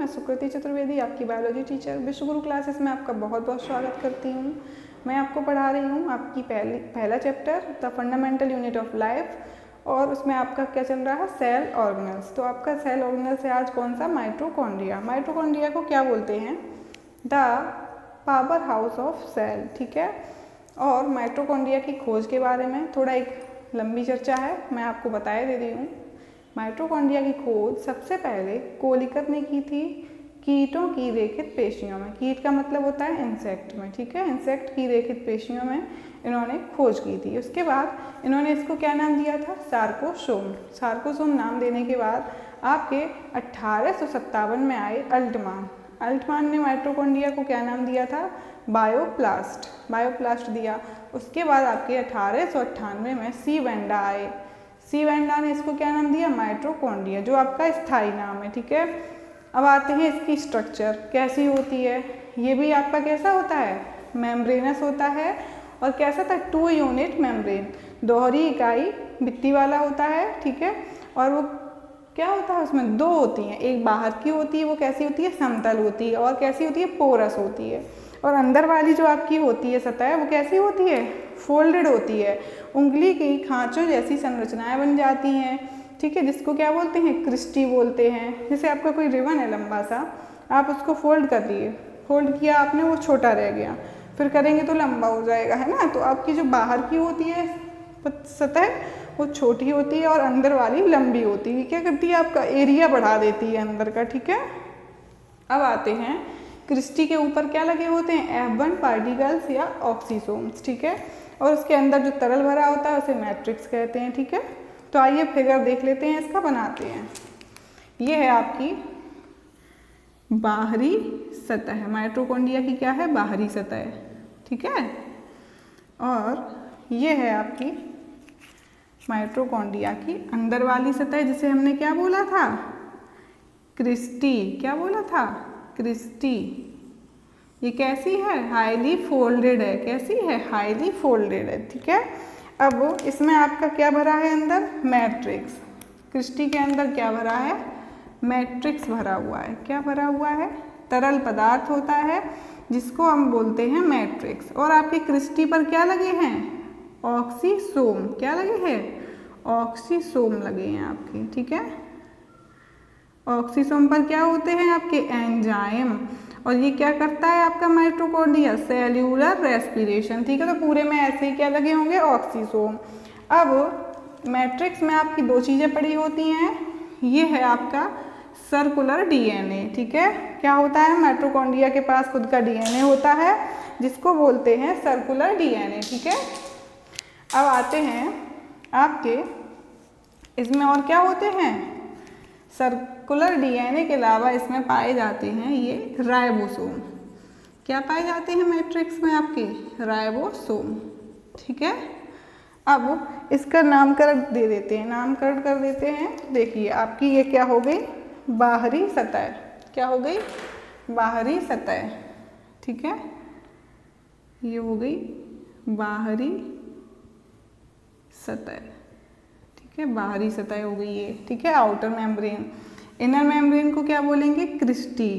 मैं सुकृति चतुर्वेदी, आपकी biology teacher. विश्वगुरु classes में आपका बहुत बहुत स्वागत करती हूँ। मैं आपको पढ़ा रही हूँ आपकी पहला chapter the fundamental unit of life, और उसमें आपका क्या चल रहा है, सेल ऑर्गेनल्स। तो आपका सेल ऑर्गेनल्स है आज कौन सा, माइटोकॉन्ड्रिया। माइटोकॉन्ड्रिया को क्या बोलते हैं, the power house of cell, ठीक है। और माइटोकॉन्ड्रिया की खोज के बारे में थोड़ा एक लंबी चर्चा है, मैं आपको बताए दे रही हूँ। माइटोकॉन्ड्रिया की खोज सबसे पहले कोलिकर ने की थी कीटों की रेखित पेशियों में। कीट का मतलब होता है इंसेक्ट में, ठीक है। इंसेक्ट की रेखित पेशियों में इन्होंने खोज की थी। उसके बाद इन्होंने इसको क्या नाम दिया था, सार्कोसोम। सार्कोसोम नाम देने के बाद आपके 1857 में आए अल्टमान। अल्टमान ने माइटोकॉन्ड्रिया को क्या नाम दिया था, बायोप्लास्ट। बायोप्लास्ट दिया। उसके बाद आपके 1898 में सी वेंडा आए। सी वेंडा ने इसको क्या नाम दिया, माइटोकॉन्ड्रिया, जो आपका स्थायी नाम है, ठीक है। अब आते हैं इसकी स्ट्रक्चर कैसी होती है। ये भी आपका कैसा होता है, मेम्ब्रेनस होता है। और कैसा था, 2 यूनिट मेम्ब्रेन, दोहरी इकाई भित्ति वाला होता है, ठीक है। और वो क्या होता है, उसमें 2 होती हैं, एक बाहर की होती है, वो कैसी होती है, समतल होती है, और कैसी होती है, पोरस होती है। और अंदर वाली जो आपकी होती है सतह, वो कैसी होती है, फोल्डेड होती है। उंगली की खांचों जैसी संरचनाएं बन जाती हैं, ठीक है, जिसको क्या बोलते हैं, क्रिस्टी बोलते हैं। जैसे आपका कोई रिबन है लंबा सा, आप उसको फोल्ड कर दिए, फोल्ड किया आपने, वो छोटा रह गया, फिर करेंगे तो लंबा हो जाएगा, है ना। तो आपकी जो बाहर की होती है सतह, वो छोटी होती है, और अंदर वाली लंबी होती है। क्या करती है, आपका एरिया बढ़ा देती है अंदर का, ठीक है। अब आते हैं क्रिस्टी के ऊपर क्या लगे होते हैं, F1 पार्टिकल्स या ऑक्सीसोम्स, ठीक है। और उसके अंदर जो तरल भरा होता है उसे मैट्रिक्स कहते हैं, ठीक है। तो आइए फिगर देख लेते हैं, इसका बनाते हैं। ये है आपकी बाहरी सतह, माइटोकॉन्ड्रिया की क्या है, बाहरी सतह, ठीक है। और ये है आपकी माइटोकॉन्ड्रिया की अंदर वाली सतह, जिसे हमने क्या बोला था, क्रिस्टी। क्या बोला था, क्रिस्टी। ये कैसी है, हाईली फोल्डेड है। कैसी है, हाईली फोल्डेड है, ठीक है। अब इसमें आपका क्या भरा है अंदर, मैट्रिक्स। क्रिस्टी के अंदर क्या भरा है, मैट्रिक्स भरा हुआ है। क्या भरा हुआ है, तरल पदार्थ होता है जिसको हम बोलते हैं मैट्रिक्स। और आपकी क्रिस्टी पर क्या लगे हैं, ऑक्सीसोम। क्या लगे हैं, ऑक्सीसोम लगे हैं आपके, ठीक है। ऑक्सीसोम पर क्या होते हैं आपके, एंजाइम। और ये क्या करता है आपका माइटोकॉन्ड्रिया, सेल्यूलर रेस्पिरेशन, ठीक है। तो पूरे में ऐसे ही क्या लगे होंगे, ऑक्सीसोम। अब मैट्रिक्स में आपकी 2 चीज़ें पड़ी होती हैं। ये है आपका सर्कुलर डीएनए, ठीक है। क्या होता है, माइटोकॉन्ड्रिया के पास खुद का डीएनए होता है, जिसको बोलते हैं सर्कुलर डीएनए, ठीक है। अब आते हैं आपके इसमें और क्या होते हैं, सर्कुलर डीएनए के अलावा इसमें पाए जाते हैं ये राइबोसोम। क्या पाए जाते हैं मैट्रिक्स में आपके, राइबोसोम, ठीक है। अब इसका नामकरण दे देते हैं, नामकरण कर देते हैं। देखिए आपकी ये क्या हो गई, बाहरी सतह। क्या हो गई, बाहरी सतह, ठीक है। ये हो गई बाहरी सतह, ठीक है, बाहरी सतह हो गई ये, ठीक है। Outer membrane. इनर मेम्ब्रेन को क्या बोलेंगे, क्रिस्टी।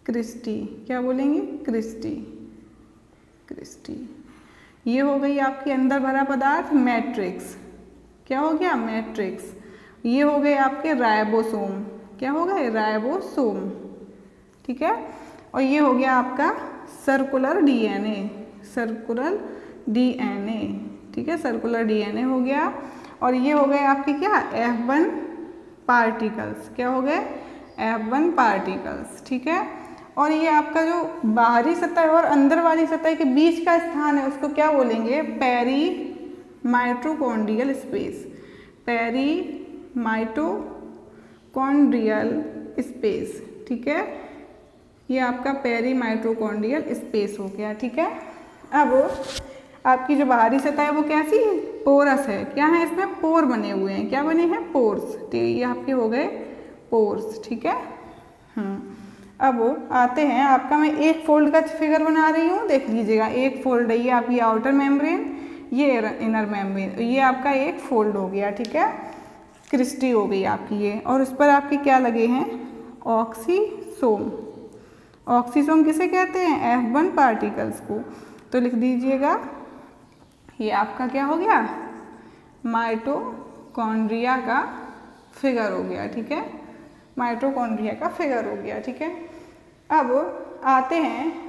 क्रिस्टी क्या बोलेंगे, क्रिस्टी, क्रिस्टी। ये हो गई आपकी अंदर भरा पदार्थ, मैट्रिक्स। क्या हो गया, मैट्रिक्स। ये हो गए आपके राइबोसोम। क्या हो गए, राइबोसोम, ठीक है। और ये हो गया आपका सर्कुलर डीएनए, सर्कुलर डीएनए, ठीक है, सर्कुलर डीएनए हो गया। और ये हो गए आपके क्या, F1 पार्टिकल्स। क्या हो गए, F1 पार्टिकल्स, ठीक है। और ये आपका जो बाहरी सतह और अंदर वाली सतह के बीच का स्थान है, उसको क्या बोलेंगे, peri mitochondrial space. Peri mitochondrial space, ठीक है। ये आपका पेरी माइटोकॉन्ड्रियल स्पेस हो गया, ठीक है। अब आपकी जो बाहरी सतह है वो कैसी है, पोरस है। क्या है, इसमें पोर बने हुए हैं। क्या बने हैं, पोर्स। तो ये आपके हो गए पोर्स, ठीक है। अब आते हैं, आपका मैं एक फोल्ड का फिगर बना रही हूँ, देख लीजिएगा। एक फोल्ड है, ये आपकी आउटर मेम्ब्रेन, ये इनर मेम्ब्रेन, ये आपका एक फोल्ड हो गया, ठीक है। क्रिस्टी हो गई आपकी ये, और उस पर आपके क्या लगे हैं, ऑक्सीसोम। ऑक्सीसोम किसे कहते हैं, F1 पार्टिकल्स को। तो लिख दीजिएगा, ये आपका क्या हो गया, माइटोकॉन्ड्रिया का फिगर हो गया, ठीक है, माइटोकॉन्ड्रिया का फिगर हो गया, ठीक है। अब आते हैं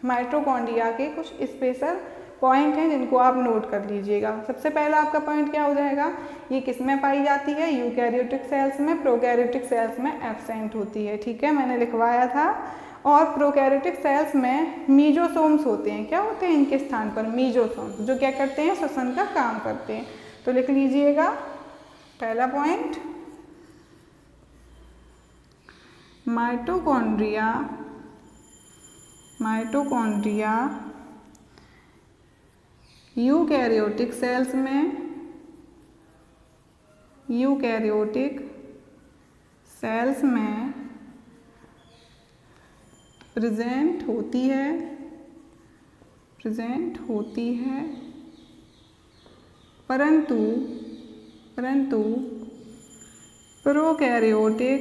माइटोकॉन्ड्रिया के कुछ स्पेशल पॉइंट हैं जिनको आप नोट कर लीजिएगा। सबसे पहला आपका पॉइंट क्या हो जाएगा, ये किस में पाई जाती है, यूकैरियोटिक सेल्स में, प्रोकैरियोटिक सेल्स में एब्सेंट होती है, ठीक है, मैंने लिखवाया था। और प्रोकैरियोटिक सेल्स में मीजोसोम्स होते हैं, क्या होते हैं इनके स्थान पर, मीजोसोम्स, जो क्या करते हैं, श्वसन का काम करते हैं। तो लिख लीजिएगा पहला पॉइंट, माइटोकॉन्ड्रिया यूकैरियोटिक सेल्स में, यूकैरियोटिक सेल्स में प्रेजेंट होती है, परंतु प्रोकैरियोटिक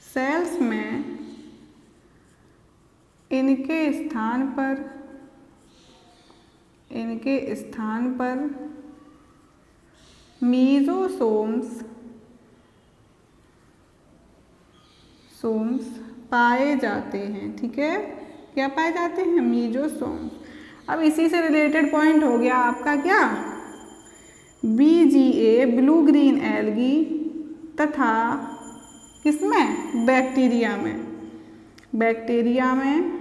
सेल्स में इनके स्थान पर मीजोसोम्स पाए जाते हैं, ठीक है, क्या पाए जाते हैं, मीजोसोम्स। अब इसी से रिलेटेड पॉइंट हो गया आपका क्या, BGA ब्लू ग्रीन एल्गी तथा किसमें, बैक्टीरिया में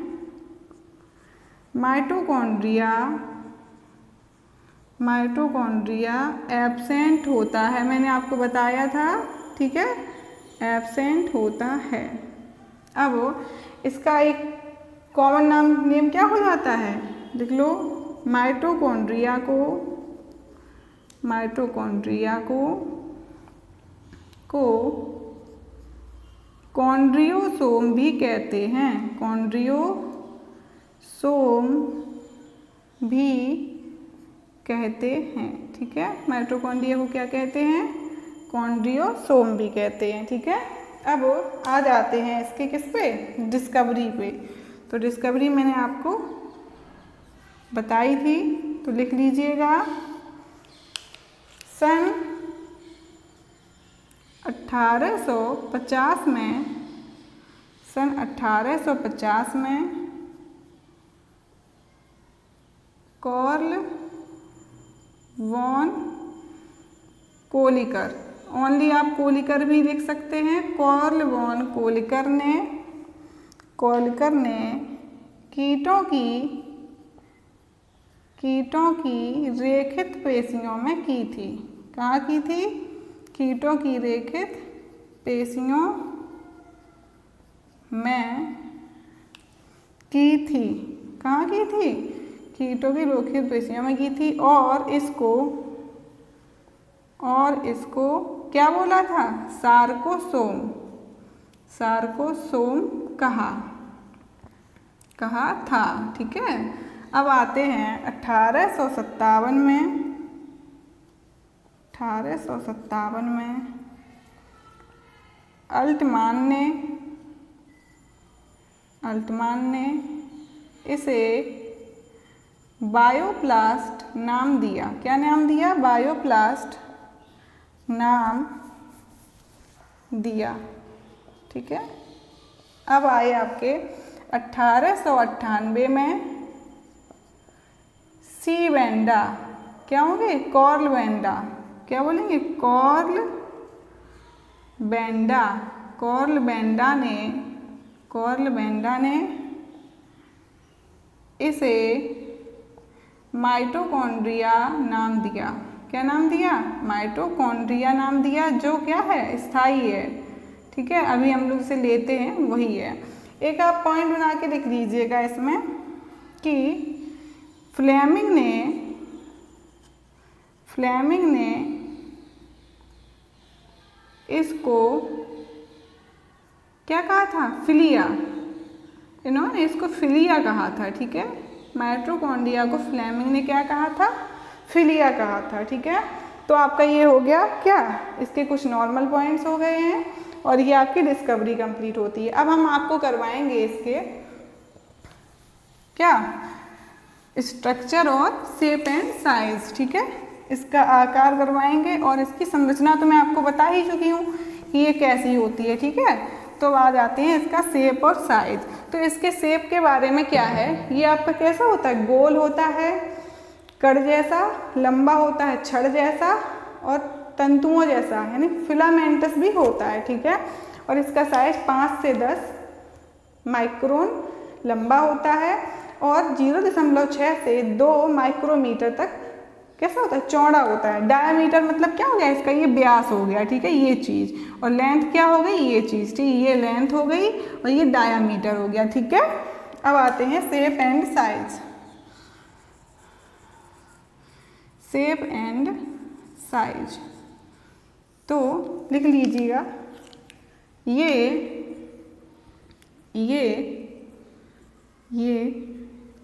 माइटोकॉन्ड्रिया एब्सेंट होता है, मैंने आपको बताया था, ठीक है, एब्सेंट होता है। अब इसका एक कॉमन नेम क्या हो जाता है, लिख लो, माइटोकॉन्ड्रिया को कॉन्ड्रियोसोम भी कहते हैं, ठीक है, माइटोकॉन्ड्रिया को क्या कहते हैं, कॉन्ड्रियोसोम भी कहते हैं, ठीक है। अब आ जाते हैं इसके किस पे, डिस्कवरी पे। तो डिस्कवरी मैंने आपको बताई थी, तो लिख लीजिएगा, सन 1850 में कार्ल वॉन कोलिकर, ओनली आप कोलिकर भी लिख सकते हैं, कार्ल वॉन कोलिकर ने कीटों की रेखित पेशियों में की थी, कहाँ की थी, कीटों की रेखित पेशियों में की थी, कहाँ की थी, कीटों की रेखित पेशियों में की थी, और इसको क्या बोला था, सार्कोसोम कहा था, ठीक है। अब आते हैं 1857 में अल्टमान ने इसे बायोप्लास्ट नाम दिया, क्या नाम दिया, बायोप्लास्ट नाम दिया, ठीक है। अब आए आपके 1898 में सी वेंडा, क्या होंगे, कॉर्ल वेंडा, क्या बोलेंगे, कॉर्ल बेंडा ने इसे माइटोकॉन्ड्रिया नाम दिया, क्या नाम दिया, माइटोकॉन्ड्रिया नाम दिया, जो क्या है, स्थायी है, ठीक है, अभी हम लोग इसे लेते हैं वही है। एक आप पॉइंट बना के लिख लीजिएगा इसमें कि फ्लेमिंग ने इसको क्या कहा था, फिलिया, इन्होंने इसको फिलिया कहा था, ठीक है, माइटोकॉन्ड्रिया को फ्लेमिंग ने क्या कहा था, फिलिया कहा था। ठीक है, तो आपका ये हो गया क्या, इसके कुछ नॉर्मल पॉइंट्स हो गए हैं और ये आपकी डिस्कवरी कंप्लीट होती है। अब हम आपको करवाएंगे इसके क्या, स्ट्रक्चर और शेप एंड साइज। ठीक है, इसका आकार करवाएंगे और इसकी संरचना तो मैं आपको बता ही चुकी हूँ कि ये कैसी होती है। ठीक है, तो आ जाते हैं इसका शेप और साइज। तो इसके शेप के बारे में क्या है, ये आपका कैसा होता है, गोल होता है, कड़ जैसा, लंबा होता है, छड़ जैसा और तंतुओं जैसा यानी फिलामेंटस भी होता है। ठीक है, और इसका साइज 5 से 10 माइक्रोन लंबा होता है और 0.6 से 2 माइक्रोमीटर तक कैसा होता है, चौड़ा होता है। डायामीटर मतलब क्या हो गया इसका, ये व्यास हो गया। ठीक है, ये चीज़, और लेंथ क्या हो गई, ये चीज़। ठीक, ये लेंथ हो गई और ये डायामीटर हो गया। ठीक है, अब आते हैं shape and size. Shape and size तो लिख लीजिएगा, ये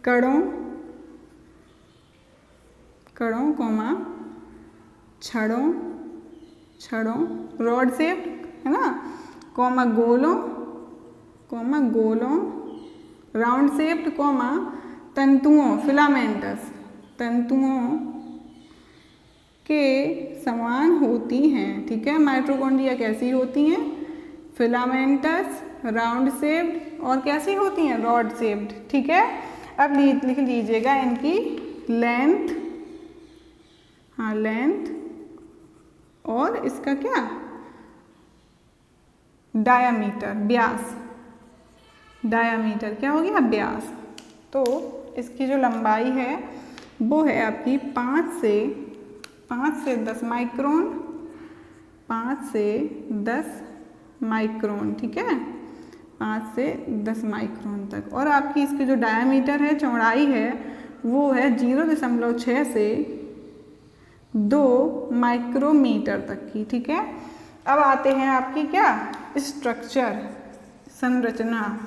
कड़ों कॉमा छड़ों रॉड शेप है ना, कॉमा गोलों राउंड शेप्ड, कॉमा तंतुओं फिलामेंटस तंतुओं के समान होती हैं। ठीक है, माइटोकॉन्ड्रिया कैसी होती हैं, फिलामेंटस, राउंड शेप्ड और कैसी होती हैं, रॉड शेप्ड। ठीक है, अब लिख लीजिएगा इनकी लेंथ, हाँ लेंथ, और इसका क्या, डायामीटर, व्यास। डायामीटर क्या हो गया, व्यास। तो इसकी जो लंबाई है वो है आपकी 5 से 10 माइक्रोन, 5 से 10 माइक्रोन। ठीक है, 5 से 10 माइक्रोन तक। और आपकी इसकी जो डायामीटर है, चौड़ाई है, वो है 0.6 से 2 माइक्रोमीटर तक की। ठीक है, अब आते हैं आपकी क्या, स्ट्रक्चर, संरचना।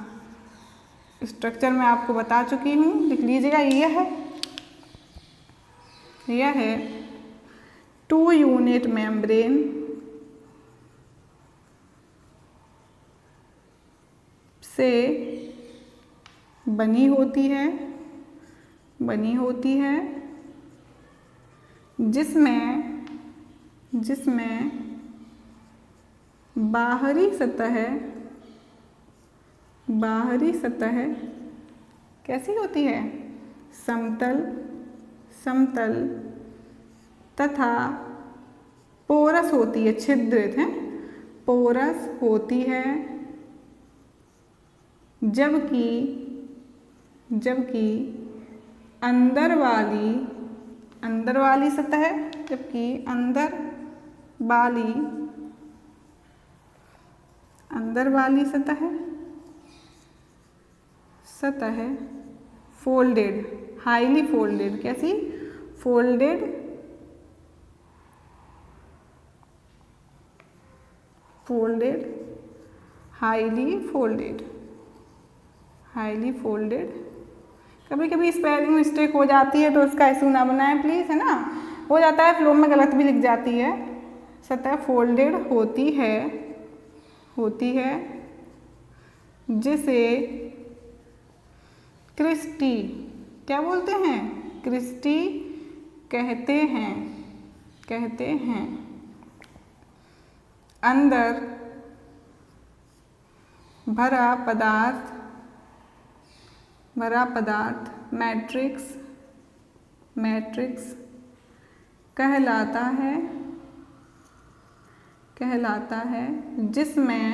स्ट्रक्चर मैं आपको बता चुकी हूँ, लिख लीजिएगा, यह है 2 यूनिट मेम्ब्रेन से बनी होती है जिसमें बाहरी सतह कैसी होती है, समतल तथा पोरस होती है, छिद्रित है, पोरस होती है, जबकि अंदर वाली सतह, जबकि अंदर वाली सतह फोल्डेड, हाईली फोल्डेड, कैसी, फोल्डेड, हाईली फोल्डेड। कभी कभी स्पेलिंग मिस्टेक हो जाती है तो उसका इशू ना बनाएं प्लीज़, है ना, हो जाता है, फ्लो में गलत भी लिख जाती है। सतह फोल्डेड होती है जिसे क्रिस्टी क्या बोलते हैं, क्रिस्टी कहते हैं। अंदर भरा पदार्थ मैट्रिक्स कहलाता है जिसमें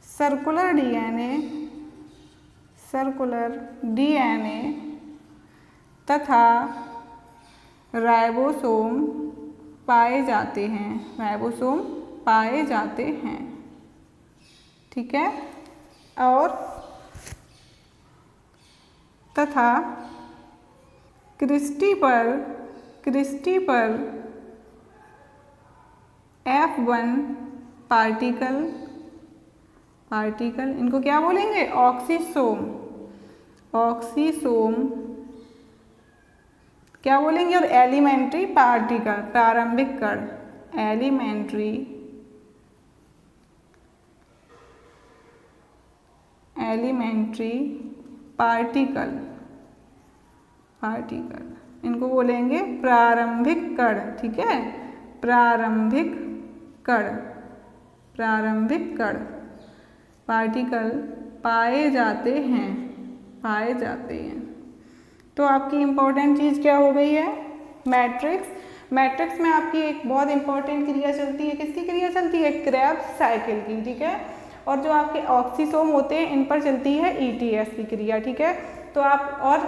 सर्कुलर डीएनए तथा राइबोसोम पाए जाते हैं। ठीक है, और तथा क्रिस्टी पर F1 पार्टिकल, इनको क्या बोलेंगे, ऑक्सीसोम क्या बोलेंगे, और एलिमेंट्री पार्टिकल, प्रारंभिक कण, एलिमेंट्री पार्टिकल, इनको बोलेंगे प्रारंभिक कण, ठीक है, प्रारंभिक कण पार्टिकल पाए जाते हैं। तो आपकी इम्पोर्टेंट चीज़ क्या हो गई है, मैट्रिक्स में आपकी एक बहुत इंपॉर्टेंट क्रिया चलती है, किसकी क्रिया चलती है, क्रेब्स साइकिल की, ठीक है। और जो आपके ऑक्सीसोम होते हैं इन पर चलती है ETS की क्रिया, ठीक है। तो आप, और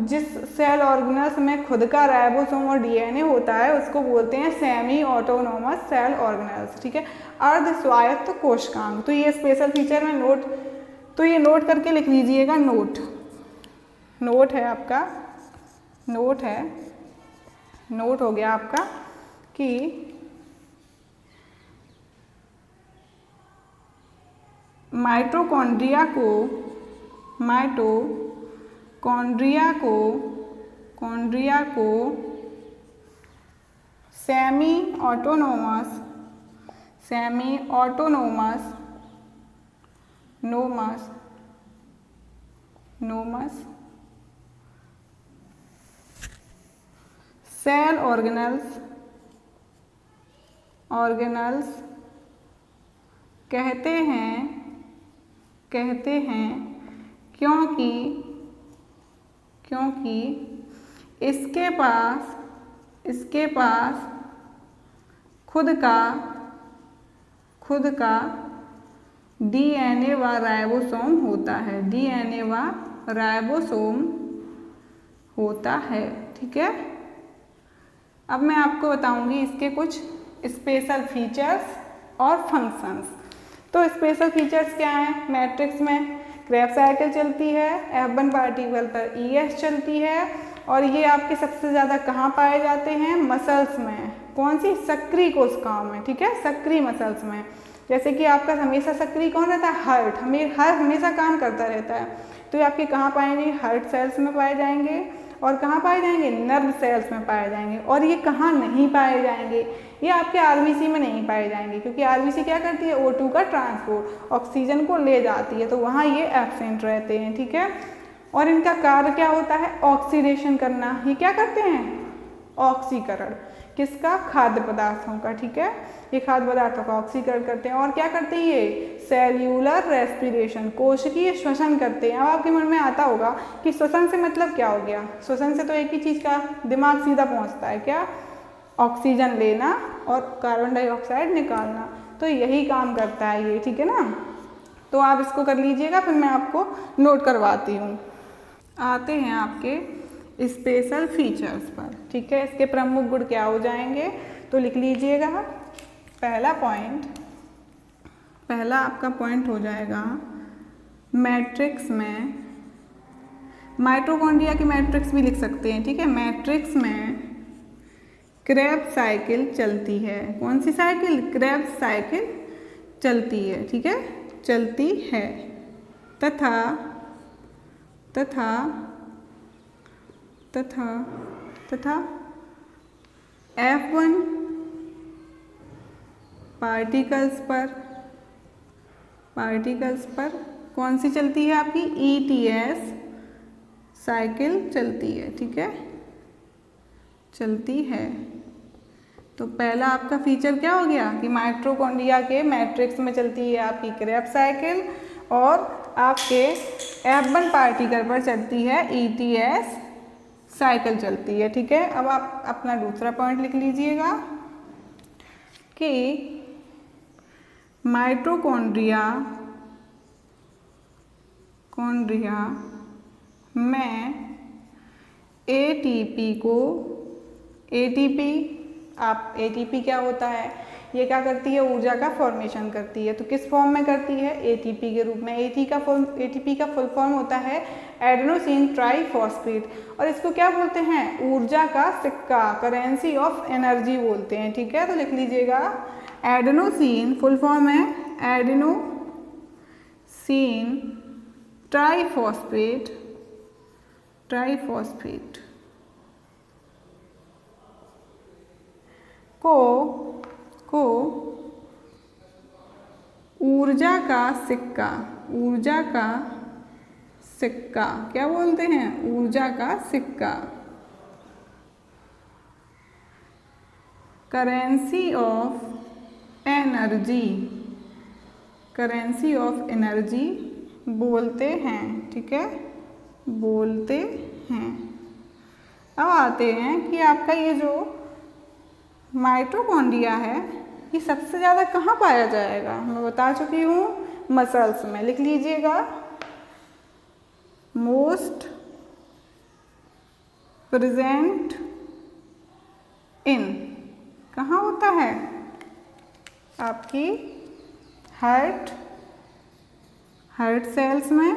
जिस सेल ऑर्गेनल्स में खुद का राइबोसोम और DNA होता है उसको बोलते हैं सेमी ऑटोनोमस सेल ऑर्गेनल्स, ठीक है, अर्ध स्वायत्त कोशिकांग। तो ये स्पेशल फीचर में नोट करके लिख लीजिएगा, नोट है आपका, नोट हो गया आपका कि माइटोकॉन्ड्रिया को सेमी ऑटोनोमस सेल ऑर्गेनल्स कहते हैं क्योंकि इसके पास खुद का DNA व राइबोसोम होता है, ठीक है। अब मैं आपको बताऊंगी इसके कुछ स्पेशल फीचर्स और फंक्शंस। तो स्पेशल फीचर्स क्या हैं, मैट्रिक्स में क्रेब्स साइकिल चलती है, F1 पार्टिकल पर ES चलती है, और ये आपके सबसे ज़्यादा कहाँ पाए जाते हैं, मसल्स में, कौन सी, सक्रिय कोशिकाओं में, ठीक है, सक्रिय मसल्स में। जैसे कि आपका हमेशा सक्रिय कौन रहता है, हार्ट हमेशा काम करता रहता है। तो ये आपके कहाँ पाएंगे, हार्ट सेल्स में पाए जाएंगे, और कहाँ पाए जाएंगे, नर्व सेल्स में पाए जाएंगे। और ये कहाँ नहीं पाए जाएंगे, ये आपके RBC में नहीं पाए जाएंगे, क्योंकि RBC क्या करती है, O2 का ट्रांसपोर्ट, ऑक्सीजन को ले जाती है, तो वहाँ ये एब्सेंट रहते हैं, ठीक है। और इनका कार्य क्या होता है, ऑक्सीडेशन करना। ये क्या करते हैं, ऑक्सीकरण, किसका, खाद्य पदार्थों का, ठीक है, ये खाद्य पदार्थों का ऑक्सीकरण करते हैं। और क्या करते हैं, ये सेल्यूलर रेस्पिरेशन, कोशिकीय श्वसन करते हैं। अब आपके मन में आता होगा कि श्वसन से मतलब क्या हो गया, श्वसन से तो एक ही चीज़ का दिमाग सीधा पहुंचता है, क्या, ऑक्सीजन लेना और कार्बन डाइऑक्साइड निकालना। तो यही काम करता है ये, ठीक है ना। तो आप इसको कर लीजिएगा, फिर मैं आपको नोट करवाती हूँ। आते हैं आपके स्पेशल फीचर्स पर, ठीक है। इसके प्रमुख गुण क्या हो जाएंगे, तो लिख लीजिएगा। पहला आपका पॉइंट हो जाएगा, मैट्रिक्स में, माइटोकॉन्ड्रिया की मैट्रिक्स भी लिख सकते हैं, ठीक है। मैट्रिक्स में क्रेब्स साइकिल चलती है, कौन सी साइकिल, क्रेब्स साइकिल चलती है, ठीक है, चलती है। तथा F1 पार्टिकल्स पर कौन सी चलती है, आपकी ETS साइकिल चलती है, ठीक है, चलती है। तो पहला आपका फीचर क्या हो गया कि माइटोकॉन्ड्रिया के मैट्रिक्स में चलती है आपकी क्रेब्स साइकिल, और आपके F1 पार्टिकल पर चलती है ETS साइकिल चलती है, ठीक है। अब आप अपना दूसरा पॉइंट लिख लीजिएगा कि माइटोकॉन्ड्रिया में ATP क्या होता है, ये क्या करती है, ऊर्जा का फॉर्मेशन करती है। तो किस फॉर्म में करती है, ATP के रूप में। ATP का फुल फॉर्म होता है एडेनोसिन ट्राइफॉस्फेट, और इसको क्या बोलते हैं, ऊर्जा का सिक्का, करेंसी ऑफ एनर्जी बोलते हैं, ठीक है। तो लिख लीजिएगा, एडेनोसिन फुल फॉर्म है एडेनोसिन ट्राइफॉस्फेट, को ऊर्जा का सिक्का, ऊर्जा का सिक्का क्या बोलते हैं? ऊर्जा का सिक्का। Currency of energy, currency of energy बोलते हैं, ठीक है, बोलते हैं। अब आते हैं कि आपका ये जो माइटोकॉन्ड्रिया है ये सबसे ज़्यादा कहाँ पाया जाएगा? मैं बता चुकी हूँ, मसल्स में। लिख लीजिएगा, मोस्ट प्रेजेंट इन, कहाँ होता है? आपकी हार्ट सेल्स में,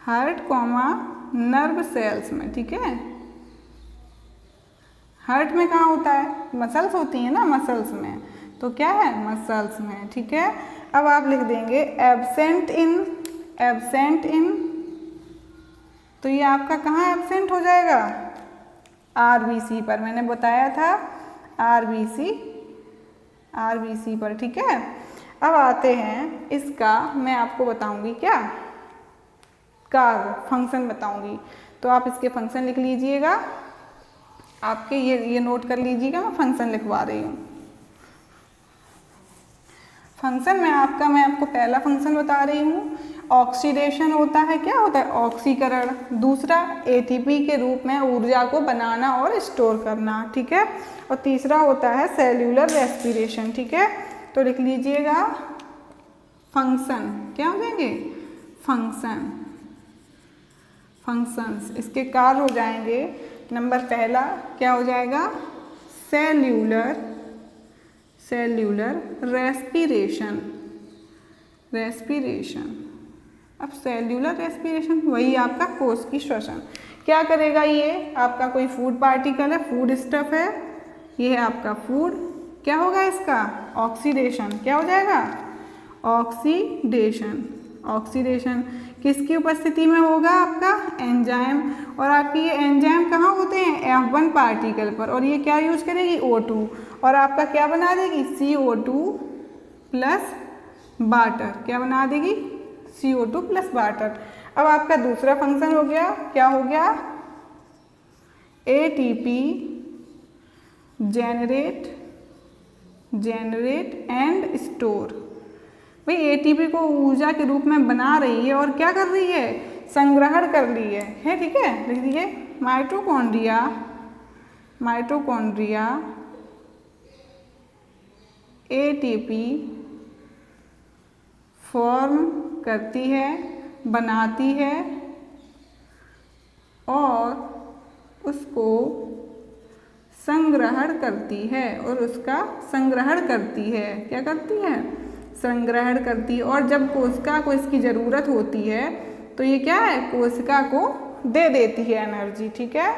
हार्ट कॉमा नर्व सेल्स में, ठीक है। हार्ट में कहाँ होता है? मसल्स होती हैं ना, मसल्स में, तो क्या है? मसल्स में, ठीक है। अब आप लिख देंगे एब्सेंट इन, एब्सेंट इन, तो ये आपका कहाँ एब्सेंट हो जाएगा? आरबीसी पर, मैंने बताया था आरबीसी पर, ठीक है। अब आते हैं इसका, मैं आपको बताऊंगी क्या, कार्य फंक्शन बताऊंगी, तो आप इसके फंक्शन लिख लीजिएगा। आपके ये नोट कर लीजिएगा, मैं फंक्शन लिखवा रही हूँ। फंक्शन में आपका, मैं आपको पहला फंक्शन बता रही हूँ, ऑक्सीडेशन होता है। क्या होता है? ऑक्सीकरण। दूसरा एटीपी के रूप में ऊर्जा को बनाना और स्टोर करना, ठीक है। और तीसरा होता है सेल्यूलर रेस्पिरेशन, ठीक है। तो लिख लीजिएगा फंक्शन, क्या हो जाएंगे? Function, functions. इसके कार्य हो जाएंगे, नंबर पहला क्या हो जाएगा? Cellular respiration, respiration. अब सेल्यूलर रेस्पिरेशन वही आपका कोश की श्वसन। क्या करेगा? ये आपका कोई फूड पार्टिकल है, फूड स्टफ है, ये है आपका फूड, क्या होगा इसका? ऑक्सीडेशन। क्या हो जाएगा? ऑक्सीडेशन। ऑक्सीडेशन किसकी उपस्थिति में होगा? आपका एंजाइम। और आपकी ये एंजाइम कहाँ होते हैं? F1 पार्टिकल पर। और ये क्या यूज करेगी? O2, और आपका क्या बना देगी? CO2 plus water. क्या बना देगी? CO2 plus water. अब आपका दूसरा फंक्शन हो गया, क्या हो गया? ATP generate and store. भाई एटीपी को ऊर्जा के रूप में बना रही है और क्या कर रही है? संग्रहण कर रही है, ठीक है। लिख दीजिए माइटोकॉन्ड्रिया एटीपी फॉर्म करती है, बनाती है और उसको संग्रहण करती है, और उसका संग्रहण करती है। क्या करती है? संग्रहण करती है। और जब कोशिका को इसकी ज़रूरत होती है तो ये क्या है? कोशिका को दे देती है एनर्जी, ठीक है।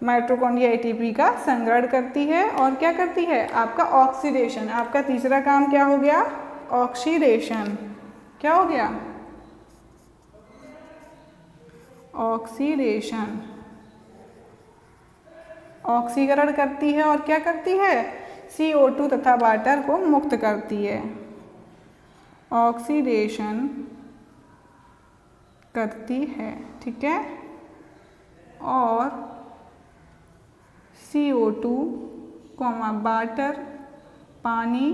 माइटोकॉन्ड्रिया एटीपी का संग्रहण करती है और क्या करती है? आपका ऑक्सीडेशन। आपका तीसरा काम क्या हो गया? ऑक्सीडेशन। क्या हो गया? ऑक्सीडेशन। ऑक्सीकरण करती है और क्या करती है? CO2 तथा वाटर को मुक्त करती है। ऑक्सीडेशन करती है, ठीक है। और CO2 वाटर पानी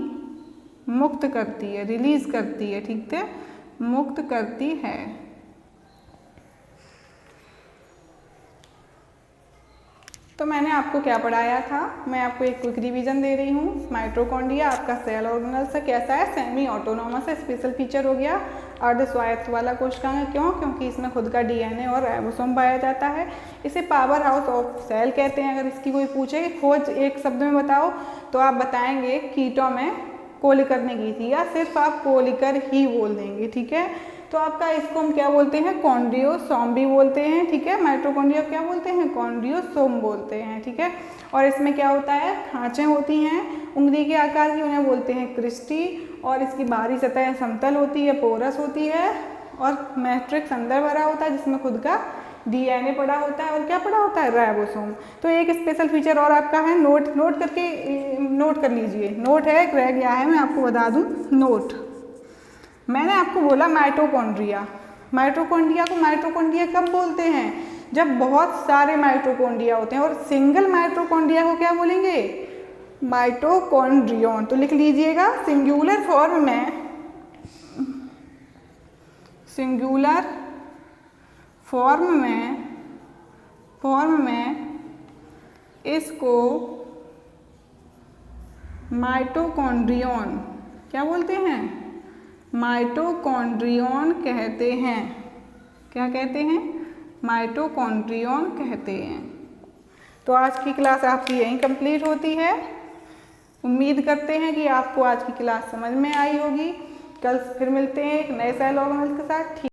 मुक्त करती है, रिलीज करती है, ठीक है, मुक्त करती है। तो मैंने आपको क्या पढ़ाया था? मैं आपको एक क्विक रिवीजन दे रही हूँ। माइटोकॉन्ड्रिया आपका सेल ऑर्गेनल से कैसा है? सेमी ऑटोनोमस है, स्पेशल फीचर हो गया। अर्ध स्वायत्त वाला कोशिकांग। क्यों? क्योंकि इसमें खुद का DNA और राइबोसोम पाया जाता है। इसे पावर हाउस ऑफ सेल कहते हैं। अगर इसकी कोई पूछे कि खोज एक शब्द में बताओ, तो आप बताएंगे कीटों में कोलिकर ने की थी, या सिर्फ आप कोलिकर ही बोल देंगे, ठीक है। तो आपका इसको हम क्या बोलते हैं? कॉन्ड्रियोसोम भी बोलते हैं, ठीक है। माइटोकॉन्ड्रिया क्या बोलते हैं? कॉन्ड्रियोसोम बोलते हैं, ठीक है। और इसमें क्या होता है? खांचे होती हैं उंगली के आकार की, उन्हें बोलते हैं क्रिस्टी। और इसकी बाहरी सतह समतल होती है, पोरस होती है, और मैट्रिक्स अंदर भरा होता है जिसमें खुद का डीएनए पढ़ा होता है और क्या पढ़ा होता है, राइबोसोम। तो एक स्पेशल फीचर और आपका है, नोट करके नोट कर लीजिए। नोट है, एक रह गया है, मैं आपको बता दूं नोट। मैंने आपको बोला माइटोकॉन्ड्रिया। माइटोकॉन्ड्रिया को माइटोकॉन्ड्रिया कब बोलते हैं, जब बहुत सारे माइटोकॉन्ड्रिया होते हैं। और सिंगल माइटोकॉन्ड्रिया को क्या बोलेंगे, माइटोकॉन्ड्रियन। तो लिख लीजिएगा, सिंगुलर फॉर्म में इसको माइटोकॉन्ड्रियन क्या बोलते हैं, माइटोकॉन्ड्रियन कहते हैं। क्या कहते हैं, माइटोकॉन्ड्रियन कहते हैं। तो आज की क्लास आपकी यहीं कंप्लीट होती है। उम्मीद करते हैं कि आपको आज की क्लास समझ में आई होगी। कल फिर मिलते हैं एक नए सेल ऑर्गेनेल के साथ।